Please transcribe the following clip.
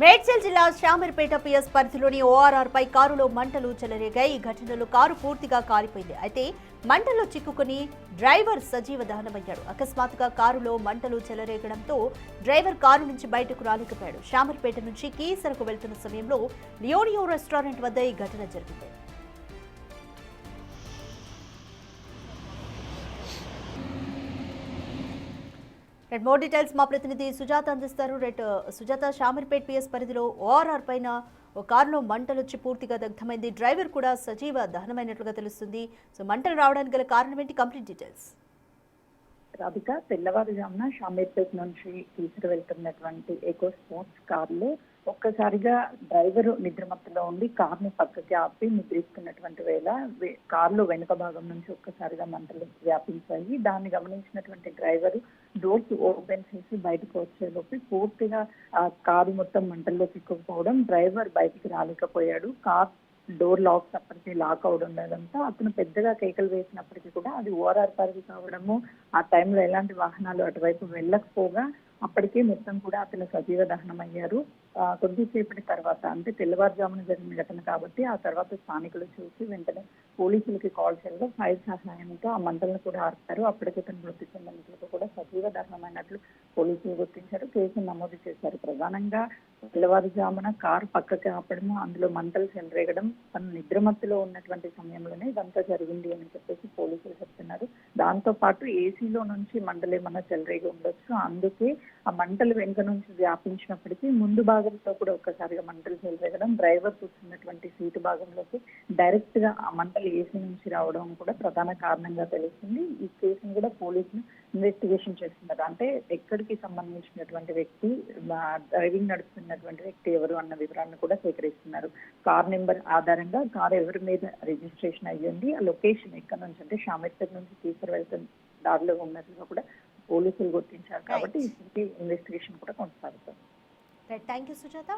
మేడ్చల్ జిల్లా శామీర్పేట పిఎస్ పరిధిలోని ఓఆర్ఆర్ పై కారులో మంటలు చెలరేగాయి. ఈ ఘటనలో కారు పూర్తిగా కాలిపోయింది. అయితే మంటల్లో చిక్కుకుని డ్రైవర్ సజీవ దహనమయ్యాడు. అకస్మాత్తుగా కారులో మంటలు చెలరేగడంతో డ్రైవర్ కారు నుంచి బయటకు రాలేకపోయాడు. శామీర్పేట నుంచి కీసరకు వెళ్తున్న సమయంలో లియోనియో రెస్టారెంట్ వద్ద ఈ ఘటన జరిగింది. మోర్ డీటెయిల్స్ మా ప్రతినిధి సుజాత అందిస్తారు. సుజాత, శామీర్పేట్ పిఎస్ పరిధిలో ఓఆర్ఆర్ పైన ఓ కారులో మంటలు వచ్చి పూర్తిగా దగ్ధమైంది. డ్రైవర్ కూడా సజీవ దహనమైనట్లుగా తెలుస్తుంది. సో మంటలు రావడానికి గల కారణం ఏంటి? Complete details. రాధిక, తెల్లవారుజామున షామీర్పేట్ నుంచి కీసర వెళ్తున్నటువంటి ఎకో స్పోర్ట్స్ కారులో ఒక్కసారిగా డ్రైవర్ నిద్రమత్తులో ఉండి కార్ని పక్కకి ఆపి నిద్రిస్తున్నటువంటి వేళ కారులో వెనుక భాగం నుంచి ఒక్కసారిగా మంటలు వ్యాపించాయి. దాన్ని గమనించినటువంటి డ్రైవర్ డోర్స్ ఓపెన్ చేసి బయటకు వచ్చేలోపు పూర్తిగా కారు మొత్తం మంటల్లో చిక్కుకుపోవడం, డ్రైవర్ బయటికి రాలేకపోయాడు. కార్ డోర్ లాక్స్ అప్పటికి లాక్ అవడంతో అతను పెద్దగా కేకలు వేసినప్పటికీ కూడా అది ఓఆర్ఆర్ పరిధి కావడము, ఆ టైంలో ఎలాంటి వాహనాలు అటువైపు వెళ్ళకపోగా అప్పటికే మొత్తం కూడా అతను సజీవ దహనం అయ్యారు. కొద్దిసేపటి తర్వాత, అంటే తెల్లవారుజామున జరిగిన ఘటన కాబట్టి ఆ తర్వాత స్థానికులు చూసి వెంటనే పోలీసులకి కాల్ చేయగా ఫైర్ సహాయంతో ఆ మంటలను కూడా ఆర్పారు. అప్పటికే తను మృతి చెందినట్లు కూడా సజీవ దహనమైనట్లు పోలీసులు గుర్తించారు. కేసు నమోదు చేశారు. ప్రధానంగా తెల్లవారుజామున కారు పక్కకి ఆపడము, అందులో మంటలు చెలరేగడం, తను నిద్రమత్తులో ఉన్నటువంటి సమయంలోనే ఇదంతా జరిగింది అని చెప్పేసి పోలీసులు చెప్తున్నారు. దాంతో పాటు ఏసీలో నుంచి మంటలు ఏమన్నా చెలరేగి ఉండొచ్చు, అందుకే ఆ మంటలు వెనుక నుంచి వ్యాపించినప్పటికీ ముందు భాగంతో కూడా ఒక్కసారిగా మంటలు చెలరేగడం, డ్రైవర్ కూర్చున్నటువంటి సీటు భాగంలోకి డైరెక్ట్ గా ఆ మంటలు ఏసీ నుంచి రావడం కూడా ప్రధాన కారణంగా తెలుస్తుంది. ఈ కేసును కూడా పోలీసులు ఇన్వెస్టిగేషన్ చేస్తున్నారు. అంటే ఎక్కడికి సంబంధించినటువంటి వ్యక్తి, డ్రైవింగ్ నడుస్తున్నటువంటి వ్యక్తి ఎవరు అన్న వివరాలను కూడా సేకరిస్తున్నారు. కార్ నెంబర్ ఆధారంగా కార్ ఎవరి మీద రిజిస్ట్రేషన్ అయ్యింది, ఆ లొకేషన్ ఎక్కడ నుంచి, అంటే షామీర్పేట్ నుంచి తీసుకుని వెళ్తున్న దారిలో ఉన్నట్లుగా కూడా పోలీసులు గుర్తించారు. కాబట్టి ఇప్పటికీ ఇన్వెస్టిగేషన్ కూడా కొనసాగుతుంది. Thank you Sujatha.